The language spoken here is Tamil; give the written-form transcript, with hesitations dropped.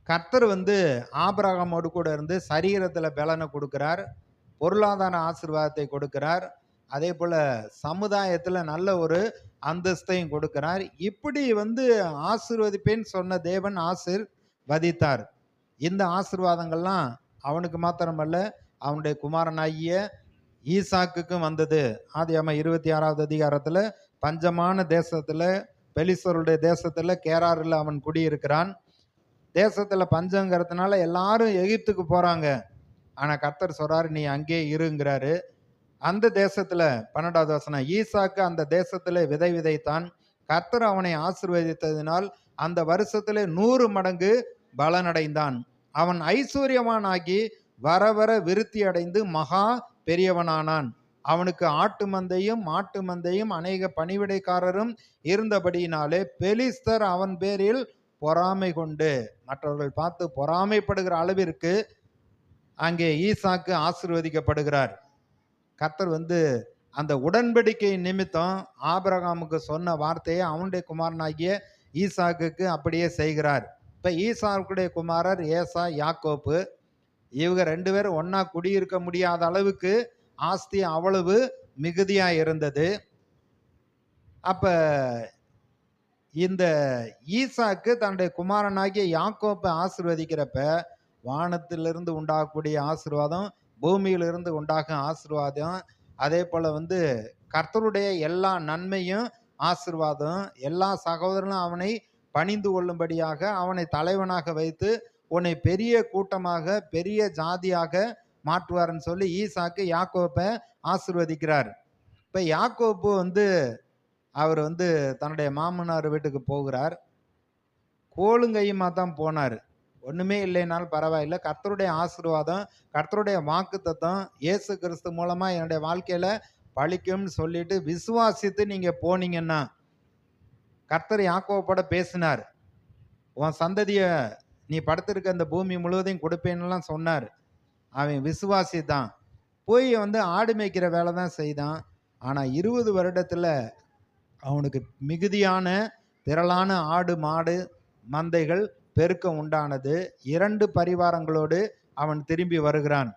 கர்த்தர் வந்து ஆபிரகாமோடு கூட இருந்து சரீரத்துல பலனை கொடுக்கிறார். பொருளாதார ஆசீர்வாதத்தை கொடுக்கிறார். அதேபோல சமுதாயத்துல நல்ல ஒரு அந்தஸ்தையும் கொடுக்கிறார். இப்படி வந்து ஆசீர்வதிப்பேன்னு சொன்ன தேவன் ஆசீர்வதித்தார். இந்த ஆசீர்வாதங்கள்லாம் அவனுக்கு மாத்திரமல்ல, அவனுடைய குமாரனாகிய ஈசாக்குக்கும் வந்தது. ஆதியாகமம் 26வது அதிகாரத்துல பஞ்சமான தேசத்துல, பெலிஸ்தருடைய தேசத்துல கேராரில் அவன் குடியிருக்கிறான். தேசத்துல பஞ்சங்கிறதுனால எல்லாரும் எகிப்துக்கு போறாங்க. ஆனா கர்த்தர் சொல்றாரு, நீ அங்கே இருங்கிறாரு. அந்த தேசத்துல 12வது வசனம், ஈசாக்கு அந்த தேசத்திலே விதை விதைத்தான். கர்த்தர் அவனை ஆசீர்வதித்ததினால் அந்த வருஷத்திலே 100 மடங்கு பலனடைந்தான். அவன் ஐஸ்வர்யவானாகி வர வர விருத்தி அடைந்து மகா பெரியவனானான். அவனுக்கு ஆட்டு மந்தையும் மாட்டு மந்தையும் அநேக பணிவிடைக்காரரும் இருந்தபடியினாலே பெலிஸ்தர் அவன் பேரில் பொறாமை கொண்டு, மற்றவர்கள் பார்த்து பொறாமைப்படுகிற அளவிற்கு அங்கே ஈசாக்கு ஆசீர்வதிக்கப்படுகிறார். கர்த்தர் வந்து அந்த உடன்படிக்கை நிமித்தம் ஆபிரகாமுக்கு சொன்ன வார்த்தையை அவனுடைய குமாரனாகிய ஈசாக்குக்கு அப்படியே செய்கிறார். இப்ப ஈசாக்குடைய குமாரர் ஏசா, யாக்கோப்பு. இவங்க 2 பேரும் ஒன்னா குடியிருக்க முடியாத அளவுக்கு ஆஸ்தி அவ்வளவு மிகுதியா இருந்தது. அப்ப இந்த ஈசாக்கு தன்னுடைய குமாரனாகிய யாக்கோப்பை ஆசீர்வதிக்கிறப்ப வானத்திலிருந்து உண்டாகக்கூடிய ஆசீர்வாதம், பூமியிலிருந்து உண்டாகும் ஆசீர்வாதம், அதே போல வந்து கர்த்தருடைய எல்லா நன்மையும் ஆசீர்வாதம், எல்லா சகோதரர்களும் அவனை பணிந்து கொள்ளும்படியாக அவனை தலைவனாக வைத்து உன்னை பெரிய கூட்டமாக பெரிய ஜாதியாக மாற்றுவார்னு சொல்லி ஈசாக்கு யாக்கோப்பை ஆசீர்வதிக்கிறார். இப்ப யாக்கோப்பு வந்து அவர் வந்து தன்னுடைய மாமனார் வீட்டுக்கு போகிறார். கோளுங்கையுமா தான் போனார். ஒண்ணுமே இல்லைனாலும் பரவாயில்லை, கர்த்தருடைய ஆசீர்வாதம், கர்த்தருடைய வாக்குத்தத்தம் இயேசு கிறிஸ்து மூலமா என்னுடைய வாழ்க்கையில பலிக்கும்னு சொல்லிட்டு விசுவாசித்து நீங்க போனீங்கன்னா, கர்த்தர் யாக்கோபோட பேசினார். உன் சந்ததிய நீ படுத்திருக்க இந்த பூமி முழுவதையும் கொடுப்பேன்னுலாம் சொன்னார். அவன் விசுவாசி தான். போய் வந்து ஆடு மேய்க்கிற வேலை தான் செய்தான். ஆனா 20 வருடத்துல அவனுக்கு மிகுதியான திரளான ஆடு மாடு மந்தைகள் பெருக்கம் உண்டானது. 2 பரிவாரங்களோடு அவன் திரும்பி வருகிறான்.